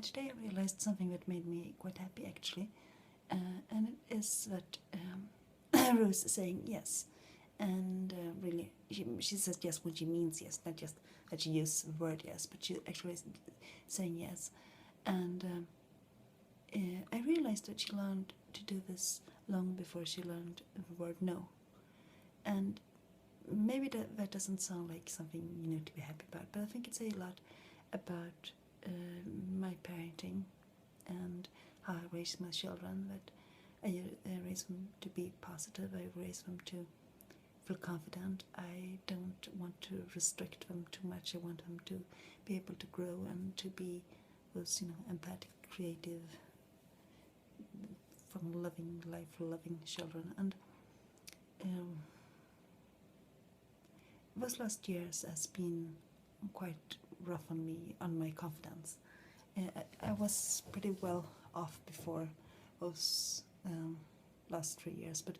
today I realized something that made me quite happy actually, and it is that Rose is saying yes, and really she says yes when she means yes, not just that she uses the word yes, but she actually is saying yes. And I realized that she learned to do this long before she learned the word no. And maybe that doesn't sound like something to be happy about, but I think it says a lot about my parenting and how I raise my children. That I raise them to be positive. I raise them to feel confident. I don't want to restrict them too much. I want them to be able to grow and to be those empathic, creative, fun loving, life loving children. And those last years has been quite rough on me, on my confidence. I was pretty well off before those last 3 years, but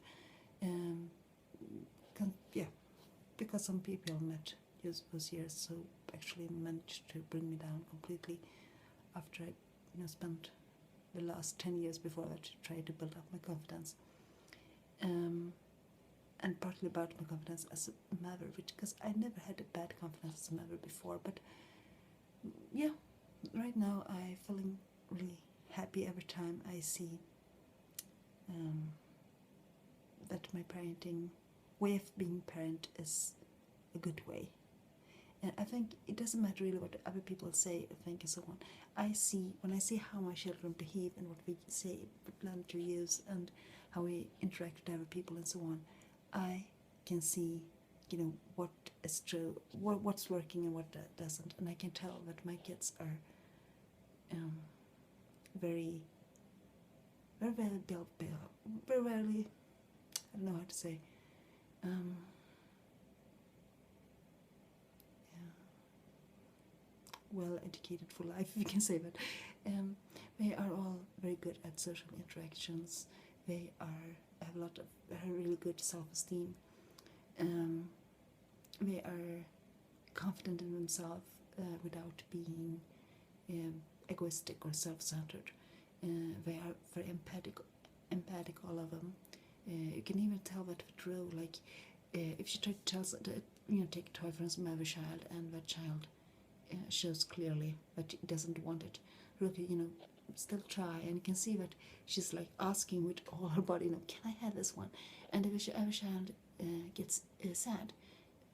because some people met those years, so actually managed to bring me down completely after I spent the last 10 years before that to try to build up my confidence. And partly about my confidence as a mother, because I never had a bad confidence as a mother before, but yeah, right now I'm feeling really happy every time I see that my parenting way of being parent is a good way. And I think it doesn't matter really what other people say or think and so on. When I see how my children behave and what we say, what language we use, and how we interact with other people and so on, I can see, what is true, what's working and what doesn't, and I can tell that my kids are very, very, very built, very rarely, I don't know how to say, well educated for life, if you can say that. They are all very good at social interactions. They have a lot of really good self-esteem. They are confident in themselves without being egoistic or self-centered. They are very empathic, all of them. You can even tell that with Drew, like if she try to tell, take a toy from some other child, and that child shows clearly that he doesn't want it, Rookie, still try, and you can see that she's like asking with all her body, can I have this one? And if a child gets sad,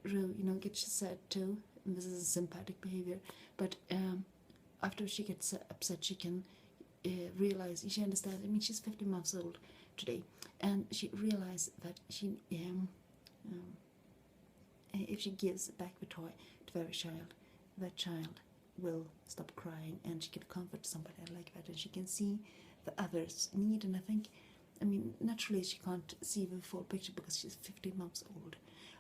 Rue, gets sad too. And this is a sympathetic behavior, but after she gets upset, she can realize, she understands. I mean, she's 50 months old today, and she realized that she if she gives back the toy to the child, that child will stop crying, and she can comfort somebody like that, and she can see the others' need. And I mean, naturally she can't see the full picture because she's 50 months old,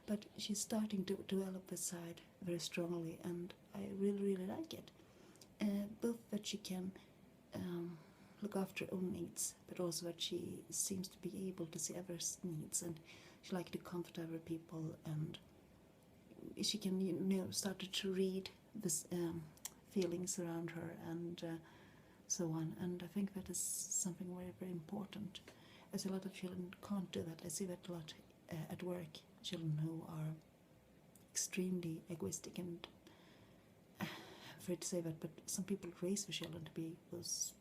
but she's starting to develop this side very strongly, and I really, really like it. Both that she can look after her own needs, but also that she seems to be able to see others' needs, and she likes to comfort other people, and she can start to read this feelings around her, and so on. And I think that is something very, very important, as a lot of children can't do that. I see that a lot at work, children who are extremely egoistic, and I'm afraid to say that, but some people raise their children to be those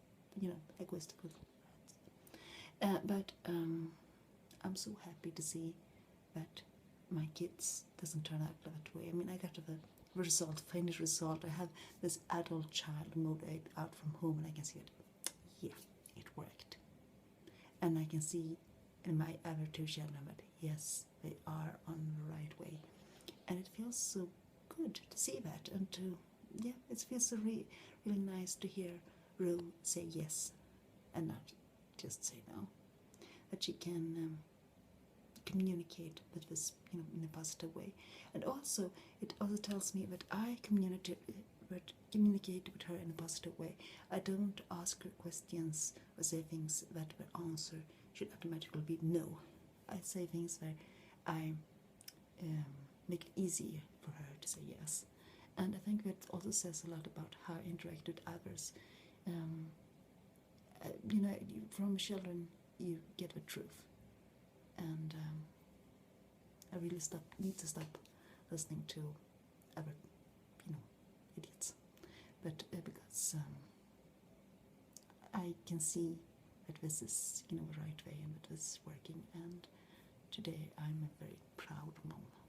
egoistic. But I'm so happy to see that my kids doesn't turn out that way. I mean, I got to the finished result. I have this adult child moved out from home, and I can see it. Yeah, it worked. And I can see in my other two children that yes, they are on the right way. And it feels so good to see that, and it feels so really nice to hear Rue say yes and not just say no. That she can communicate with this, in a positive way. And also, it also tells me that I communicate with her in a positive way. I don't ask her questions or say things that the answer should automatically be no. I say things where I make it easier for her to say yes. And I think that also says a lot about how I interact with others. um, from children you get the truth, and I really need to stop listening to other, idiots. But because I can see that this is, the right way and that this is working. And today I'm a very proud mom.